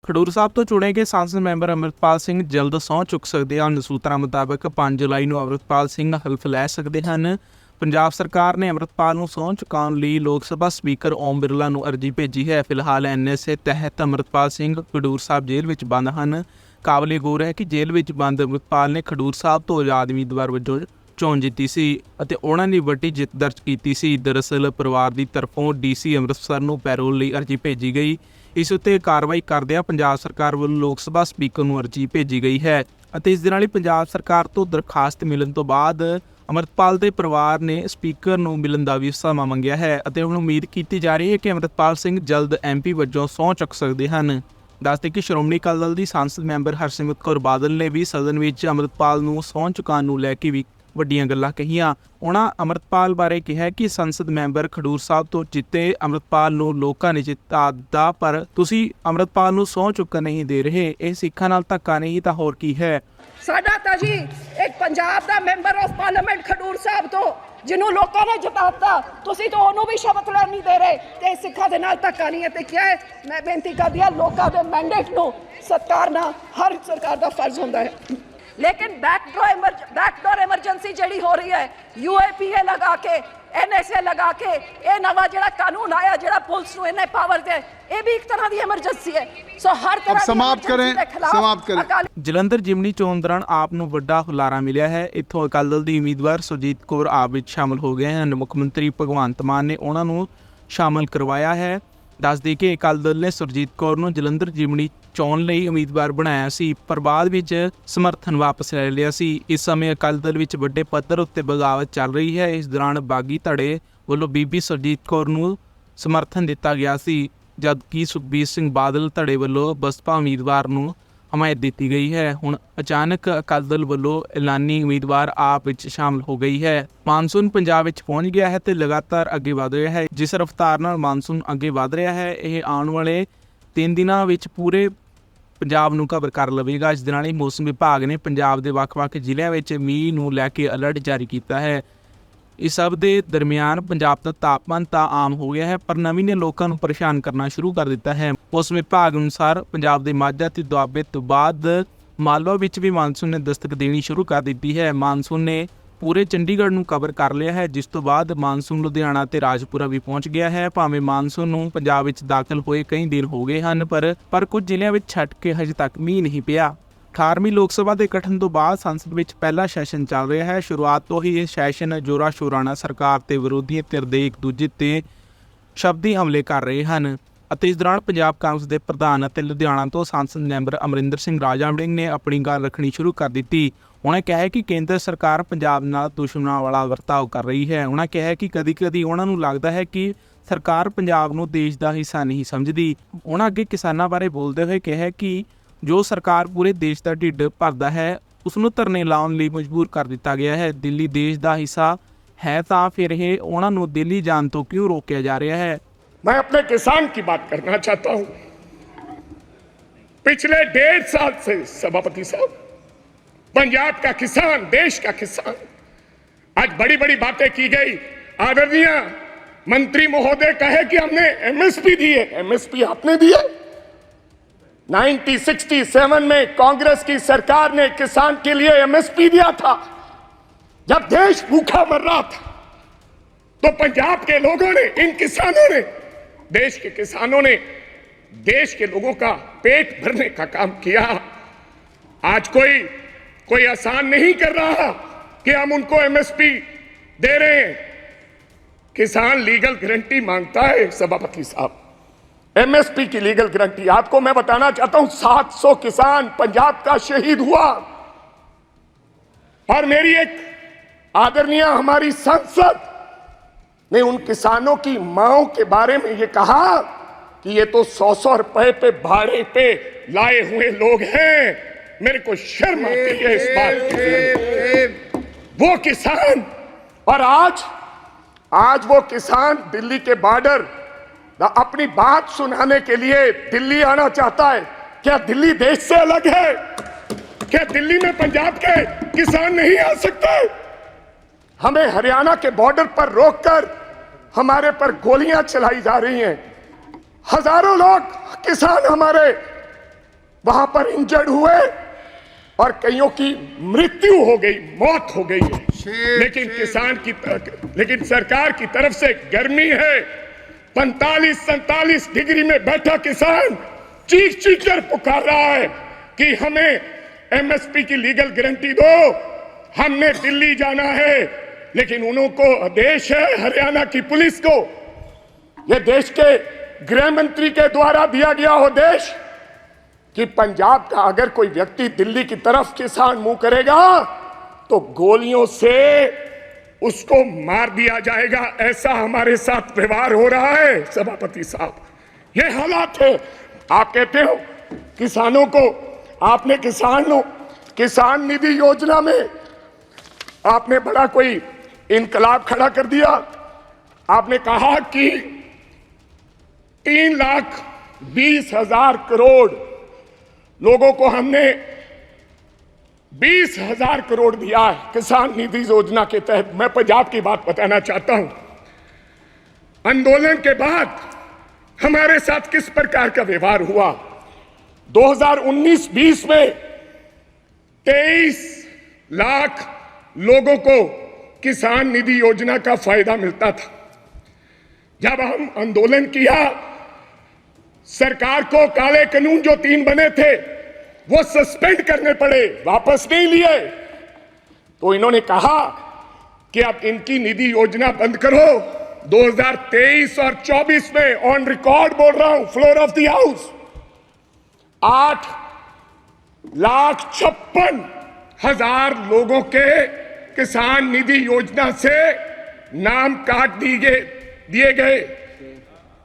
ਖਡੂਰ ਸਾਹਿਬ ਤੋਂ ਚੁਣੇ ਗਏ ਸੰਸਦ ਮੈਂਬਰ ਅੰਮ੍ਰਿਤਪਾਲ ਸਿੰਘ ਜਲਦ ਸਹੁੰ ਚੁੱਕ ਸਕਦੇ ਹਨ। ਸੂਤਰਾਂ ਮੁਤਾਬਕ 5 ਜੁਲਾਈ ਨੂੰ ਅੰਮ੍ਰਿਤਪਾਲ ਸਿੰਘ ਹਲਫ ਲੈ ਸਕਦੇ ਹਨ। ਪੰਜਾਬ ਸਰਕਾਰ ਨੇ ਅੰਮ੍ਰਿਤਪਾਲ ਨੂੰ ਸਹੁੰ ਚੁਕਾਉਣ ਲਈ ਲੋਕ ਸਭਾ ਸਪੀਕਰ ਓਮ ਬਿਰਲਾ ਨੂੰ ਅਰਜੀ ਭੇਜੀ ਹੈ। ਫਿਲਹਾਲ ਐਨਐਸਏ ਤਹਿਤ ਅੰਮ੍ਰਿਤਪਾਲ ਸਿੰਘ ਖਡੂਰ ਸਾਹਿਬ ਜੇਲ੍ਹ ਵਿੱਚ ਬੰਦ ਹਨ। ਕਾਬਲੇ ਗੌਰ ਹੈ ਕਿ ਜੇਲ੍ਹ ਵਿੱਚ ਬੰਦ ਅੰਮ੍ਰਿਤਪਾਲ ਨੇ ਖਡੂਰ ਸਾਹਿਬ ਤੋਂ ਆਜ਼ਾਦ ਉਮੀਦਵਾਰ ਵਜੋਂ ਚੋਣ ਜਿੱਤੀ ਸੀ ਅਤੇ ਉਹਨਾਂ ਨੇ ਵੱਡੀ ਜਿੱਤ ਦਰਜ ਕੀਤੀ ਸੀ। ਦਰਅਸਲ ਪਰਿਵਾਰ ਦੀ ਤਰਫੋਂ ਡੀਸੀ ਅੰਮ੍ਰਿਤਸਰ ਨੂੰ ਪੈਰੋਲ ਲਈ ਅਰਜੀ ਭੇਜੀ ਗਈ। ਇਸ ਉੱਤੇ ਕਾਰਵਾਈ ਕਰਦਿਆਂ ਪੰਜਾਬ ਸਰਕਾਰ ਵੱਲੋਂ ਲੋਕ ਸਭਾ ਸਪੀਕਰ ਨੂੰ ਅਰਜੀ ਭੇਜੀ ਗਈ ਹੈ ਅਤੇ ਇਸ ਦੇ ਨਾਲ ਹੀ ਪੰਜਾਬ ਸਰਕਾਰ ਤੋਂ ਦਰਖਾਸਤ ਮਿਲਣ ਤੋਂ ਬਾਅਦ ਅੰਮ੍ਰਿਤਪਾਲ ਦੇ ਪਰਿਵਾਰ ਨੇ ਸਪੀਕਰ ਨੂੰ ਮਿਲਣ ਦਾ ਵੀ ਸਮਾਂ ਮੰਗਿਆ ਹੈ ਅਤੇ ਹੁਣ ਉਮੀਦ ਕੀਤੀ ਜਾ ਰਹੀ ਹੈ ਕਿ ਅੰਮ੍ਰਿਤਪਾਲ ਸਿੰਘ ਜਲਦ ਐਮਪੀ ਵਜੋਂ ਸਹੁੰ ਚੁੱਕ ਸਕਦੇ ਹਨ। ਦੱਸਦੇ ਕਿ ਸ਼੍ਰੋਮਣੀ ਅਕਾਲੀ ਦਲ ਦੀ ਸੰਸਦ ਮੈਂਬਰ ਹਰਸਿਮਰਤ ਕੌਰ ਬਾਦਲ ਨੇ ਵੀ ਸਦਨ ਵਿੱਚ ਅੰਮ੍ਰਿਤਪਾਲ ਨੂੰ ਸਹੁੰ ਚੁਕਾਉਣ ਨੂੰ ਲੈ ਕੇ ਵੀ ਵੱਡੀਆਂ ਗੱਲਾਂ ਕਹੀਆਂ। ਉਹਨਾਂ ਅੰਮ੍ਰਿਤਪਾਲ ਬਾਰੇ ਕਿਹਾ ਕਿ ਸੰਸਦ ਮੈਂਬਰ ਖਡੂਰ ਸਾਹਿਬ ਤੋਂ ਜਿੱਤੇ ਅੰਮ੍ਰਿਤਪਾਲ ਨੂੰ ਲੋਕਾਂ ਨੇ ਜਿਤਾ ਦਿੱਤਾ, ਪਰ ਤੁਸੀਂ ਅੰਮ੍ਰਿਤਪਾਲ ਨੂੰ ਸਹੁੰ ਚੁੱਕਣ ਨਹੀਂ ਦੇ ਰਹੇ। ਇਹ ਸਿੱਖਾਂ ਨਾਲ ਧੱਕਾ ਨਹੀਂ ਤਾਂ ਹੋਰ ਕੀ ਹੈ। ਸਾਡਾ ਤਾਂ ਜੀ ਇੱਕ ਪੰਜਾਬ ਦਾ ਮੈਂਬਰ ਆਫ ਪਾਰਲੀਮੈਂਟ ਖਡੂਰ ਸਾਹਿਬ ਤੋਂ ਜਿਹਨੂੰ ਲੋਕਾਂ ਨੇ ਜਿਤਾਤਾ, ਤੁਸੀਂ ਤਾਂ ਉਹਨੂੰ ਵੀ ਸ਼ਬਦ ਲੈਣ ਨਹੀਂ ਦੇ ਰਹੇ ਤੇ ਸਿੱਖਾਂ ਦੇ ਨਾਲ ਧੱਕਾ ਨਹੀਂ ਹੈ। ਤੇ ਕਿਹਾ ਹੈ, ਮੈਂ ਬੇਨਤੀ ਕਰਦੀ ਹਾਂ, ਲੋਕਾਂ ਦੇ ਮੈਂਡੇਟ ਨੂੰ ਸਤਿਕਾਰਨਾ ਹਰ ਸਰਕਾਰ ਦਾ ਫਰਜ਼ ਹੁੰਦਾ ਹੈ। लेकिन बैकडोर एमरजेंसी जी हो रही है, UAPA लगा के NSA लगा के ये नवा जो कानून आया जो पुलिस को इन्ने पावर दे, ये भी एक तरह की एमरजेंसी है। सो हर तरह समाप्त करें। ਜਲੰਧਰ ਜਿਮਨੀ ਚੋਣ ਦੌਰਾਨ ਆਪ ਨੂੰ ਵੱਡਾ ਹੁਲਾਰਾ ਮਿਲਿਆ ਹੈ। ਇੱਥੋਂ ਅਕਾਲੀ ਦਲ ਦੀ ਉਮੀਦਵਾਰ ਸੁਰਜੀਤ ਕੌਰ ਆਪ ਵਿੱਚ ਸ਼ਾਮਲ ਹੋ ਗਏ ਹਨ। ਮੁੱਖ ਮੰਤਰੀ ਭਗਵੰਤ ਮਾਨ ਨੇ ਉਹਨਾਂ ਨੂੰ ਸ਼ਾਮਲ ਕਰਵਾਇਆ ਹੈ। ਦੱਸਦੇ ਕਿ ਅਕਾਲੀ ਦਲ ਨੇ ਸੁਰਜੀਤ ਕੌਰ ਨੂੰ ਜਲੰਧਰ ਜਿਮਨੀ ਚੋਣ ਲਈ ਉਮੀਦਵਾਰ ਬਣਾਇਆ ਸੀ, ਪਰ ਬਾਅਦ ਵਿੱਚ ਸਮਰਥਨ ਵਾਪਸ ਲੈ ਲਿਆ ਸੀ। ਇਸ ਸਮੇਂ ਅਕਾਲੀ ਦਲ ਵਿੱਚ ਵੱਡੇ ਪੱਧਰ ਉੱਤੇ ਬਗਾਵਤ ਚੱਲ ਰਹੀ ਹੈ। ਇਸ ਦੌਰਾਨ ਬਾਗੀ ਧੜੇ ਵੱਲੋਂ ਬੀਬੀ ਸੁਰਜੀਤ ਕੌਰ ਨੂੰ ਸਮਰਥਨ ਦਿੱਤਾ ਗਿਆ ਸੀ, ਜਦਕਿ ਸੁਖਬੀਰ ਸਿੰਘ ਬਾਦਲ ਧੜੇ ਵੱਲੋਂ ਬਸਪਾ ਉਮੀਦਵਾਰ ਨੂੰ ਹਮਾਇਤ ਦਿੱਤੀ ਗਈ ਹੈ। ਹੁਣ ਅਚਾਨਕ ਅਕਾਲੀ ਦਲ ਵੱਲੋਂ ਐਲਾਨੀ ਉਮੀਦਵਾਰ ਆਪ ਵਿੱਚ ਸ਼ਾਮਲ ਹੋ ਗਈ ਹੈ। ਮਾਨਸੂਨ ਪੰਜਾਬ ਵਿੱਚ ਪਹੁੰਚ ਗਿਆ ਹੈ ਤੇ ਲਗਾਤਾਰ ਅੱਗੇ ਵਧ ਰਿਹਾ ਹੈ। ਜਿਸ ਰਫ਼ਤਾਰ ਨਾਲ ਮਾਨਸੂਨ ਅੱਗੇ ਵਧ ਰਿਹਾ ਹੈ, ਇਹ ਆਉਣ ਵਾਲੇ 3 ਦਿਨਾਂ ਵਿੱਚ ਪੂਰੇ ਪੰਜਾਬ ਨੂੰ ਕਵਰ ਕਰ ਲਵੇਗਾ। ਇਸ ਦੇ ਨਾਲ ਹੀ ਮੌਸਮ ਵਿਭਾਗ ਨੇ ਪੰਜਾਬ ਦੇ ਵੱਖ-ਵੱਖ ਜ਼ਿਲ੍ਹਿਆਂ ਵਿੱਚ ਮੀਂਹ ਨੂੰ ਲੈ ਕੇ ਅਲਰਟ ਜਾਰੀ ਕੀਤਾ ਹੈ। ਇਸ ਸਭ ਦੇ ਦਰਮਿਆਨ ਪੰਜਾਬ ਦਾ ਤਾਪਮਾਨ ਤਾਂ ਆਮ ਹੋ ਗਿਆ ਹੈ, ਪਰ ਨਮੀ ਨੇ ਲੋਕਾਂ ਨੂੰ ਪਰੇਸ਼ਾਨ ਕਰਨਾ ਸ਼ੁਰੂ ਕਰ ਦਿੱਤਾ ਹੈ। ਮੌਸਮ ਵਿਭਾਗ ਅਨੁਸਾਰ ਪੰਜਾਬ ਦੇ ਮਾਝਾ ਤੇ ਦੁਆਬੇ ਤੋਂ ਬਾਅਦ ਮਾਲਵਾ ਵਿੱਚ ਵੀ ਮਾਨਸੂਨ ਨੇ ਦਸਤਕ ਦੇਣੀ ਸ਼ੁਰੂ ਕਰ ਦਿੱਤੀ ਹੈ। ਮਾਨਸੂਨ ਨੇ ਪੂਰੇ ਚੰਡੀਗੜ੍ਹ ਨੂੰ ਕਵਰ ਕਰ ਲਿਆ ਹੈ, ਜਿਸ ਤੋਂ ਬਾਅਦ ਮਾਨਸੂਨ ਲੁਧਿਆਣਾ ਤੇ ਰਾਜਪੁਰਾ ਵੀ ਪਹੁੰਚ ਗਿਆ ਹੈ। ਭਾਵੇਂ ਮਾਨਸੂਨ ਨੂੰ ਪੰਜਾਬ ਵਿੱਚ ਦਾਖਲ ਹੋਏ ਕਈ ਦਿਨ ਹੋ ਗਏ ਹਨ, ਪਰ ਕੁਝ ਜ਼ਿਲ੍ਹਿਆਂ ਵਿੱਚ ਛੱਡ ਕੇ ਹਜੇ ਤੱਕ ਮੀਂਹ ਨਹੀਂ ਪਿਆ। 18ਵੀਂ ਲੋਕ ਸਭਾ ਦੇ ਗਠਨ ਤੋਂ ਬਾਅਦ ਸੰਸਦ ਵਿੱਚ ਪਹਿਲਾ ਸੈਸ਼ਨ ਚੱਲ ਰਿਹਾ ਹੈ। ਸ਼ੁਰੂਆਤ ਤੋਂ ਹੀ ਇਹ ਸੈਸ਼ਨ ਜ਼ੋਰਾਂ ਸ਼ੋਰਾਂ ਨਾਲ ਸਰਕਾਰ ਤੇ ਵਿਰੋਧੀ ਧਿਰ ਦੇ ਇੱਕ ਦੂਜੇ ਤੇ ਸ਼ਬਦੀ ਹਮਲੇ ਕਰ ਰਹੇ ਹਨ ਅਤੇ ਇਸ ਦੌਰਾਨ ਪੰਜਾਬ ਕਾਂਗਰਸ ਦੇ ਪ੍ਰਧਾਨ ਅਤੇ ਲੁਧਿਆਣਾ ਤੋਂ ਸੰਸਦ ਮੈਂਬਰ ਅਮਰਿੰਦਰ ਸਿੰਘ ਰਾਜਾ ਵੜਿੰਗ ਨੇ ਆਪਣੀ ਗੱਲ ਰੱਖਣੀ ਸ਼ੁਰੂ ਕਰ ਦਿੱਤੀ। ਉਹਨਾਂ ਕਿਹਾ ਹੈ ਕਿ ਕੇਂਦਰ ਸਰਕਾਰ ਪੰਜਾਬ ਨਾਲ ਦੁਸ਼ਮਣਾਂ ਵਾਲਾ ਵਰਤਾਓ ਕਰ ਰਹੀ ਹੈ। ਉਹਨਾਂ ਕਿਹਾ ਕਿ ਕਦੀ-ਕਦੀ ਉਹਨਾਂ ਨੂੰ ਲੱਗਦਾ ਹੈ ਕਿ ਸਰਕਾਰ ਪੰਜਾਬ ਨੂੰ ਦੇਸ਼ ਦਾ ਹਿੱਸਾ ਨਹੀਂ ਸਮਝਦੀ। ਉਹਨਾਂ ਅੱਗੇ ਕਿਸਾਨਾਂ ਬਾਰੇ ਬੋਲਦੇ ਹੋਏ ਕਿਹਾ ਕਿ ਜੋ ਸਰਕਾਰ ਪੂਰੇ ਦੇਸ਼ ਦਾ ਢਿੱਡ ਭਰਦਾ ਹੈ, ਉਸ ਨੂੰ ਧਰਨੇ ਲਾਉਣ ਲਈ ਮਜਬੂਰ ਕਰ ਦਿੱਤਾ ਗਿਆ ਹੈ। ਦਿੱਲੀ ਦੇਸ਼ ਦਾ ਹਿੱਸਾ ਹੈ ਤਾਂ ਫਿਰ ਇਹ ਉਹਨਾਂ ਨੂੰ ਦਿੱਲੀ ਜਾਣ ਤੋਂ क्यों रोका जा रहा है। मैं अपने किसान की बात करना चाहता हूं। पिछले 1.5 साल से सभापति साहब, पंजाब का किसान, देश का किसान, आज बड़ी बड़ी बातें की गई। आदरणीय मंत्री महोदय कहे कि हमने एमएसपी दी है। एमएसपी आपने दी है। 1967 में कांग्रेस की सरकार ने किसान के लिए एमएसपी दिया था। जब देश भूखा मर रहा था तो पंजाब के लोगों ने, इन किसानों ने, देश के किसानों ने देश के लोगों का पेट भरने का काम किया। आज कोई आसान नहीं कर रहा कि हम उनको एमएसपी दे रहे हैं। किसान लीगल गारंटी मांगता है सभापति साहब, एमएसपी की लीगल गारंटी। आपको मैं बताना चाहता हूं, 700 किसान पंजाब का शहीद हुआ। और मेरी एक आदरणीय हमारी संसद ने उन किसानों की मांओं के बारे में ये कहा कि ये तो 100-100 रुपए पे भाड़े पे लाए हुए लोग हैं। मेरे को शर्म आती है इस बात की। वो किसान, और आज वो किसान दिल्ली के बॉर्डर अपनी बात सुनाने के लिए दिल्ली आना चाहता है। क्या दिल्ली देश से अलग है? क्या दिल्ली में पंजाब के किसान नहीं आ सकते? हमें हरियाणा के बॉर्डर पर रोककर हमारे पर गोलियां चलाई जा रही हैं। हजारों लोग किसान हमारे वहां पर इंजर्ड हुए और कईयों की मृत्यु हो गई, मौत हो गई है। लेकिन सरकार की तरफ से गर्मी है, 45-47 डिग्री में बैठा किसान चीख चीख कर पुकार रहा है कि हमें एमएसपी की लीगल गारंटी दो, हमने दिल्ली जाना है। लेकिन उनको आदेश है हरियाणा की पुलिस को, यह देश के गृह मंत्री के द्वारा दिया गया आदेश कि पंजाब का अगर कोई व्यक्ति दिल्ली की तरफ किसान मुंह करेगा तो गोलियों से उसको मार दिया जाएगा। ऐसा हमारे साथ व्यवहार हो रहा है सभापति साहब, ये हालात है। आप कहते हो किसानों को, आपने किसान निधि योजना में आपने बड़ा कोई इनकलाब खड़ा कर दिया। आपने कहा कि 3,20,000 करोड़ लोगों को हमने 20,000 करोड़ दिया है किसान निधि योजना के तहत। मैं पंजाब की बात बताना चाहता हूं, आंदोलन के बाद हमारे साथ किस प्रकार का व्यवहार हुआ। 2019-20 में 23 लाख लोगों को किसान निधि योजना का फायदा मिलता था। जब हम आंदोलन किया, सरकार को काले कानून जो 3 बने थे वो सस्पेंड करने पड़े, वापस नहीं लिए। तो इन्होंने कहा कि अब इनकी निधि योजना बंद करो। 2023 और 24 में ऑन रिकॉर्ड बोल रहा हूं, फ्लोर ऑफ द हाउस, 8,56,000 लोगों के किसान निधि योजना से नाम काट दिए गए।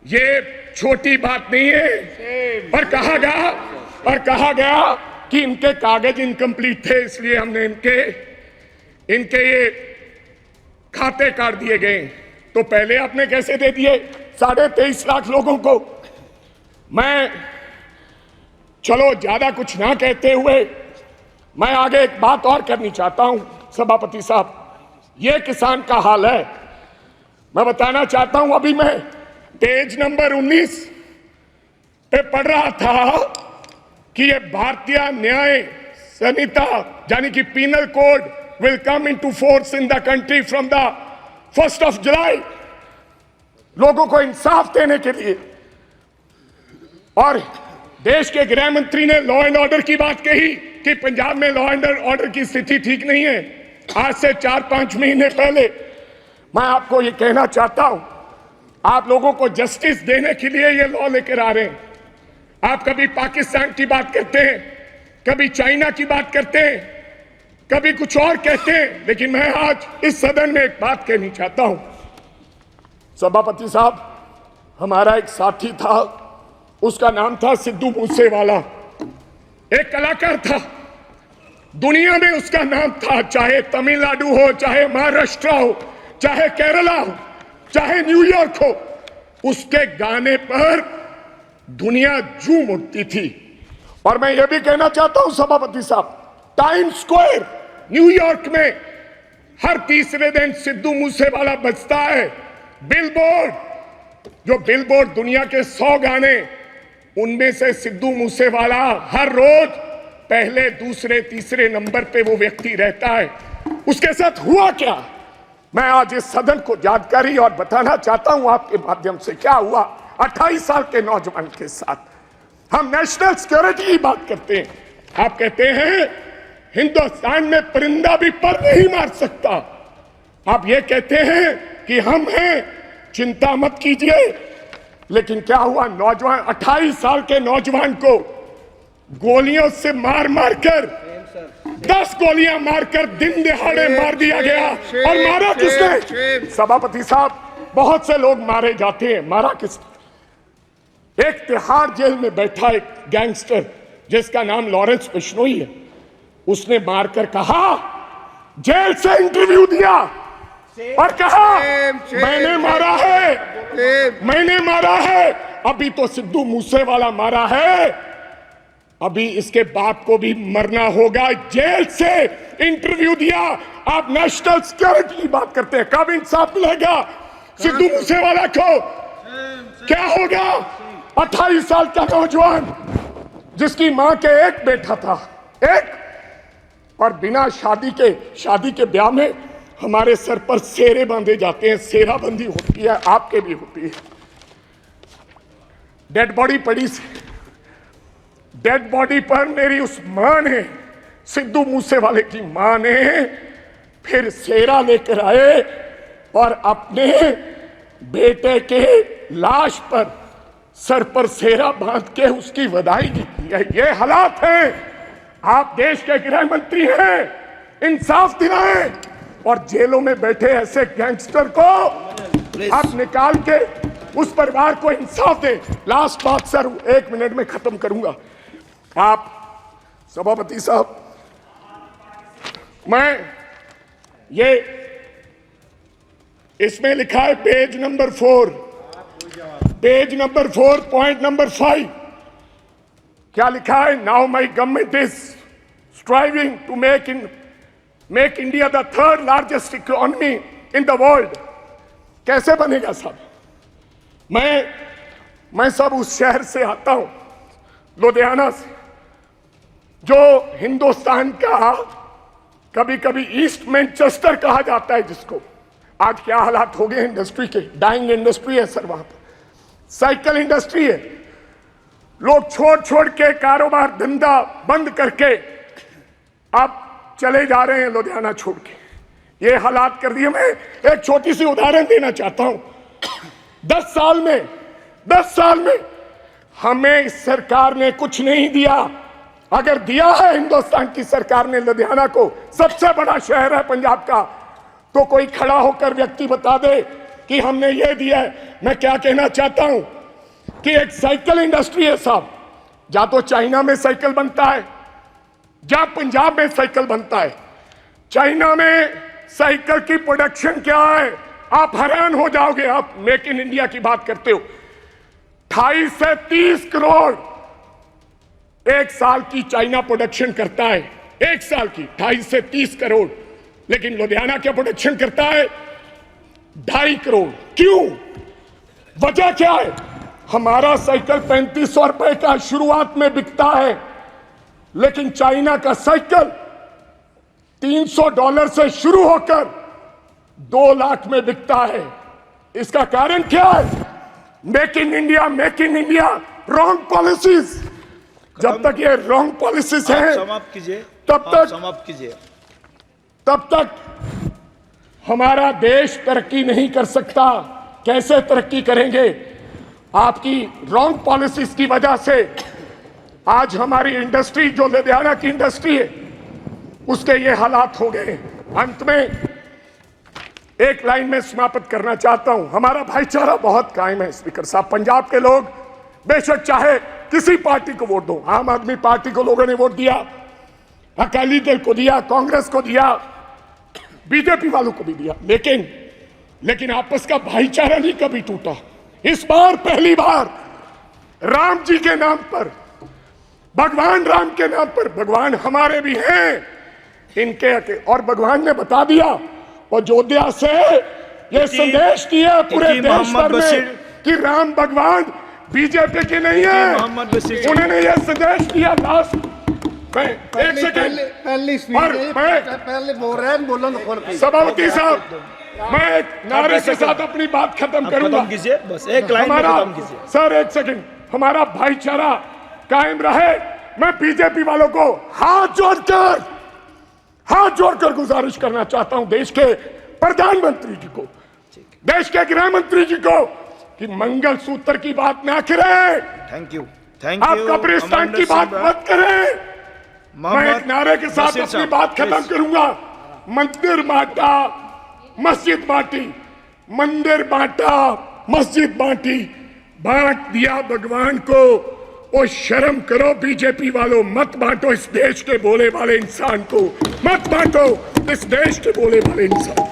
ये छोटी बात नहीं है। और कहा गया कि इनके कागज इनकम्प्लीट थे, इसलिए हमने इनके ये खाते काट दिए गए। तो पहले आपने कैसे दे दिए 23.5 लाख लोगों को। मैं चलो ज्यादा कुछ ना कहते हुए मैं आगे एक बात और करनी चाहता हूं सभापति साहब, ये किसान का हाल है। मैं बताना चाहता हूं, अभी मैं पेज नंबर 19 पे पढ़ रहा था कि ये भारतीय न्याय संहिता यानी कि penal code will come into force in the country from the 1st of July, लोगों को इंसाफ देने के लिए। और देश के गृह मंत्री ने लॉ एंड ऑर्डर की बात कही कि पंजाब में लॉ एंड ऑर्डर की स्थिति ठीक नहीं है। आज से 4-5 महीने पहले मैं आपको ये कहना चाहता हूं, आप लोगों को जस्टिस देने के लिए ये लॉ लेकर आ रहे हैं। आप कभी पाकिस्तान की बात करते हैं, कभी चाइना की बात करते हैं, कभी कुछ और कहते हैं, लेकिन मैं आज इस सदन में एक बात कहनी चाहता हूं। सभापति साहब, हमारा एक साथी था, उसका नाम था सिद्धू मूसेवाला, एक कलाकार था, दुनिया में उसका नाम था। चाहे तमिलनाडु हो, चाहे महाराष्ट्र हो, चाहे केरला हो, चाहे न्यूयॉर्क हो, उसके गाने पर दुनिया झूम उठती थी। और मैं ये भी कहना चाहता हूं सभापति साहब, टाइम्स स्क्वायर न्यूयॉर्क में हर तीसरे दिन सिद्धू मूसेवाला बजता है। बिलबोर्ड दुनिया के 100 गाने, उनमें से सिद्धू मूसेवाला हर रोज पहले, दूसरे, तीसरे नंबर पे वो व्यक्ति रहता है। उसके साथ हुआ क्या, मैं आज इस सदन को जानकारी और बताना चाहता हूं आपके माध्यम से। क्या हुआ 28 साल के नौजवान के साथ। हम नेशनल सिक्योरिटी की बात करते हैं, आप कहते हैं हिंदुस्तान में परिंदा भी पर नहीं मार सकता। आप ये कहते हैं कि हम हैं, चिंता मत कीजिए। लेकिन क्या हुआ, नौजवान 28 साल के नौजवान को गोलियों से मार कर 10 गोलियां मारकर दिन दहाड़े मार दिया गया। और मारा किसने सभापति साहब? बहुत से लोग मारे जाते हैं, मारा किसने? एक तिहाड़ जेल में बैठा एक गैंगस्टर जिसका नाम लॉरेंस बिश्नोई है, उसने मारकर कहा, जेल से इंटरव्यू दिया और कहा मैंने मारा है। अभी तो सिद्धू मूसेवाला मारा है, अभी इसके बाप को भी मरना होगा। जेल से इंटरव्यू दिया। आप नेशनल सिक्योरिटी की बात करते हैं, कब इंसाफ मिलेगा सिद्धू मूसेवाला को? क्या होगा 28 साल का नौजवान जिसकी मां के एक बेटा था, एक, और बिना शादी के ब्याह में हमारे सर पर सेरे बांधे जाते हैं, सेराबंदी होती है, आपके भी होती है। डेड बॉडी पड़ी सी, डेड बॉडी पर मेरी उस मां ने, सिद्धू मूसेवाले की मां ने फिर सेरा लेकर आए और अपने बेटे के लाश पर सर पर सेरा बांध के उसकी बधाई दी है। ये हालात हैं। आप देश के गृह मंत्री हैं, इंसाफ दिलाएं और जेलों में बैठे ऐसे गैंगस्टर को आप निकाल के उस परिवार को इंसाफ दें। लास्ट बात सर, 1 मिनट में खत्म करूंगा। आप सभापति साहब, मैं ये इसमें लिखा है पेज नंबर 4, पॉइंट नंबर 5, क्या लिखा है? Now my government is striving to make India the 3rd largest economy in the world. कैसे बनेगा साहब? मैं सब उस शहर से आता हूं, लुधियाना से, जो हिंदुस्तान का कभी कभी ईस्ट मैनचेस्टर कहा जाता है, जिसको आज क्या हालात हो गए इंडस्ट्री के, डाइंग इंडस्ट्री है सर, वहां पर साइकिल इंडस्ट्री है। लोग छोड़ के कारोबार धंधा बंद करके अब चले जा रहे हैं लुधियाना छोड़ के। ये हालात कर दिए। मैं एक छोटी सी उदाहरण देना चाहता हूं। 10 साल में हमें इस सरकार ने कुछ नहीं दिया। अगर दिया है हिंदुस्तान की सरकार ने लुधियाना को, सबसे बड़ा शहर है पंजाब का, तो कोई खड़ा होकर व्यक्ति बता दे कि हमने ये दिया है। मैं क्या कहना चाहता हूं कि एक साइकिल इंडस्ट्री है साहब, या तो चाइना में साइकिल बनता है, या पंजाब में साइकिल बनता है। चाइना में साइकिल की प्रोडक्शन क्या है, आप हैरान हो जाओगे। आप मेक इन इंडिया की बात करते हो, 28 से 30 करोड़ एक साल की चाइना प्रोडक्शन करता है, एक साल की 28 से 30 करोड़। लेकिन लुधियाना क्या प्रोडक्शन करता है? 2.5 करोड़। क्यों? वजह क्या है? हमारा साइकिल 3500 रुपए का शुरुआत में बिकता है, लेकिन चाइना का साइकिल $300 से शुरू होकर 2 लाख में बिकता है। इसका कारण क्या है? Make in India wrong policies. जब तक ये रॉन्ग पॉलिसीज हैं, समाप्त कीजिए, तब तक हमारा देश तरक्की नहीं कर सकता। कैसे तरक्की करेंगे? आपकी रॉन्ग पॉलिसीज की वजह से आज हमारी इंडस्ट्री, जो लुधियाना की इंडस्ट्री है, उसके ये हालात हो गए। अंत में एक लाइन में समाप्त करना चाहता हूं। हमारा भाईचारा बहुत कायम है स्पीकर साहब। पंजाब के लोग बेशक चाहे किसी पार्टी को वोट दो, आम आदमी पार्टी को लोगों ने वोट दिया, अकाली दल को दिया, कांग्रेस को दिया, बीजेपी वालों को भी दिया, लेकिन आपस का भाईचारा नहीं कभी टूटा। इस बार पहली बार राम जी के नाम पर, भगवान राम के नाम पर, भगवान हमारे भी हैं इनके, और भगवान ने बता दिया अयोध्या से ये संदेश दिया पूरे देश भर में कि राम भगवान बीजेपी के नहीं है। उन्होंने ये संदेश दिया। लास्ट मैं एक सेकंड पहले बोल रहे हैं, बोलन सभापति साहब, मैं एक नारे के साथ अपनी बात खत्म करूंगा। बस एक लाइन में खत्म कीजिए सर। एक सेकंड, हमारा भाईचारा कायम रहे। मैं बीजेपी वालों को हाथ जोड़कर गुजारिश करना चाहता हूं, देश के प्रधानमंत्री जी को, देश के गृह मंत्री जी को, कि मंगलसूत्र की बात ना करें। थैंक यू आप कब्रिस्तान की बात मत करें। मैं एक नारे के साथ अपनी बात खत्म करूंगा। मंदिर बांटा, मस्जिद बांटी, मंदिर बांटा, मस्जिद बांटी, बांट दिया भगवान को। ओ शर्म करो बीजेपी वालों, मत बांटो इस देश के बोले वाले इंसान को, मत बांटो इस देश के बोले वाले इंसान।